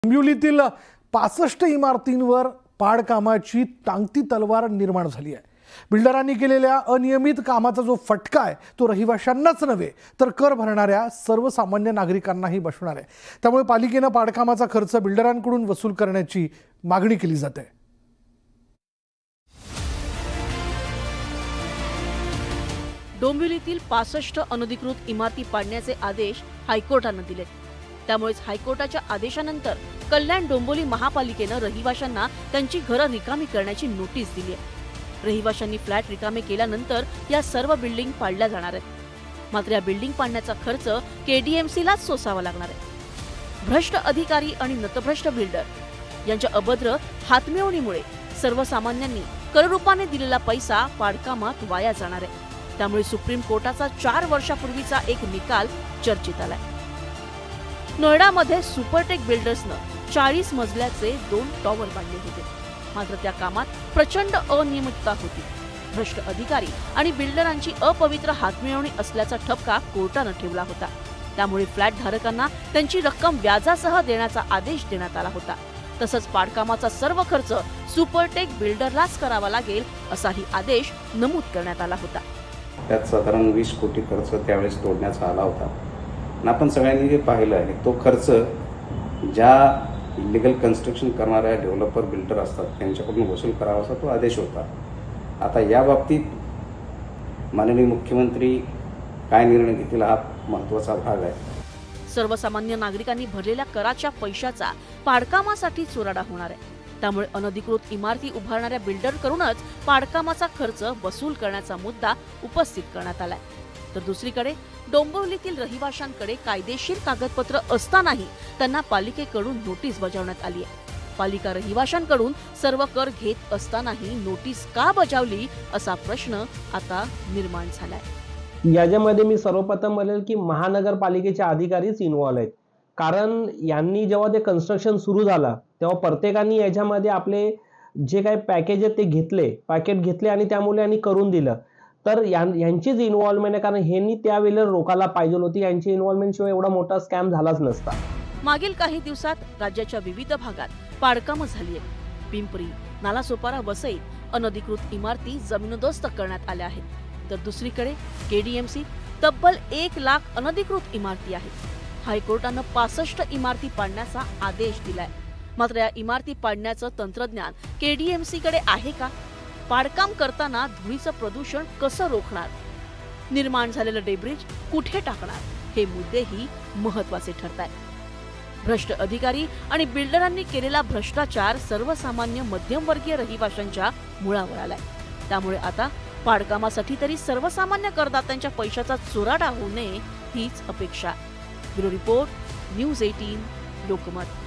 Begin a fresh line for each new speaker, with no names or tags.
डोंबिवलीतील 65 इमारतींवर पाडकामाची टांगती तलवार निर्माण झाली आहे। बिल्डरांनी केलेल्या अनियमित कामाचा जो फटका आहे तो रहिवाशांनाच नव्हे तर कर भरणाऱ्या सर्वसामान्य नागरिकांनाही बसणार आहे। त्यामुळे पालिकेने पाडकामाचा खर्च बिल्डरांकडून वसूल करण्याची मागणी केली जाते।
डोंबिवलीतील 65 अनधिकृत इमारती पाडण्याचे आदेश हायकोर्टाने दिले। त्यामुळे हायकोर्टाच्या आदेशानंतर कल्याण डोंबिवली महापालिकेने रहिवाशांना त्यांची घरे रिकामी करण्याची नोटीस दिली आहे। रहिवाशांनी फ्लॅट रिकामे केल्यानंतर या सर्व बिल्डिंग पाडल्या जाणार आहेत। मात्र या बिल्डिंग पाडण्याचा खर्च केडीएमसीलाच सोसावा लागणार आहे। भ्रष्ट अधिकारी आणि नतभ्रष्ट बिल्डर यांच्या अभद्र हातमिळवणीमुळे सर्वसामान्यांनी कररूपाने दिलेला पैसा पाडकामात वाया जाणार आहे। त्यामुळे सुप्रीम कोर्टाचा 4 वर्षापूर्वीचा एक निकाल चर्चेत आलाय। नोएडामध्ये सुपरटेक बिल्डर्सने 40 मजल्याचे 2 टॉवर बांधले होते। मात्र त्या कामात प्रचंड अनियमितता होती। भ्रष्ट अधिकारी आणि बिल्डरांची अपवित्र हातमिळवणी असल्याचा ठपका कोर्टाने ठेवला होता। त्यामुळे फ्लॅट धारकांना त्यांची रक्कम व्याजासह देण्याचा आदेश देण्यात आला होता। तसंच पाडकामाचा सर्व खर्च सुपरटेक बिल्डरलाच करावा लागेल असाही आदेश नमूद करण्यात आला होता।
त्यात साधारण 20 कोटी खर्च त्यावेळेस तोडण्याचा आला होता। आपण सगळ्यांनी जे पाहिलं आहे तो खर्च ज्या इलिगल कन्स्ट्रक्शन करणाऱ्या डेव्हलपर बिल्डर असतात त्यांच्याकडून वसूल करावा असा तो आदेश होता। आता या बाबतीत माननीय मुख्यमंत्री काय निर्णय घेतील हा महत्त्वाचा भाग आहे।
सर्वसामान्य नागरिकांनी भरलेल्या कराच्या पैशाचा पाडकामासाठी चुराडा होणार आहे। त्यामुळे अनधिकृत इमारती उभारणाऱ्या बिल्डरकडूनच पाडकामाचा खर्च वसूल करण्याचा मुद्दा उपस्थित करण्यात आलाय। तर दुसरीकडे डोंबिवलीतील रहिवाशांकडे कायदेशीर कागदपत्र असतानाही त्यांना पालिकेकडून नोटीस बजावण्यात आली आहे। पालिका रहिवाशांकडून सर्व कर घेत असतानाही नोटीस का बजावली असा प्रश्न आता निर्माण झालाय।
याच्यामध्ये मी सर्वप्रथम म्हणेल की महानगरपालिकेचे अधिकारीच इन्व्हॉल्व आहेत। कारण यांनी जेव्हा ते कन्स्ट्रक्शन सुरू झालं तेव्हा प्रत्येकाने याच्यामध्ये आपले जे काही पॅकेज आहे ते पॅकेट घेतले आणि त्यामुळे यांनी करून दिलं। तर यांचीच इन्व्हॉल्वमेंट आहे, कारण ह्यांनी त्यावेळेला रोकायला पाहिजे होती। यांची इन्व्हॉल्वमेंट शिवाय एवढा मोठा स्कॅम झालाच नसता।
मागील काही दिवसात राज्याच्या विविध भागात पाडकामं झाली आहेत। पिंपरी, नालासोपारा, वसईत अनधिकृत इमारती जमीनदोस्त करण्यात आल्या आहेत। तर दुसरीकडे केडीएमसी तब्बल 1 लाख अनधिकृत इमारती आहेत। हायकोर्टाने 65 इमारती पाडण्याचा आदेश दिलाय। मात्र या इमारती पाडण्याचं तंत्रज्ञान केडीएमसी कडे आहे का? पाडकाम करताना धुळीचं प्रदूषण कसं रोखणार? निर्माण झालेलं डेब्रिज कुठे टाकणार? हे मुद्देही महत्त्वाचे ठरतायत। भ्रष्ट अधिकारी आणि बिल्डरांनी केलेला भ्रष्टाचार सर्वसामान्य मध्यमवर्गीय रहिवाशांच्या मुळावर आलाय। त्यामुळे आता पाडकामासाठी तरी सर्वसामान्य करदात्यांच्या पैशाचा चुराडा होऊ नये हीच अपेक्षा। Bureau report, news 18 Lokmat.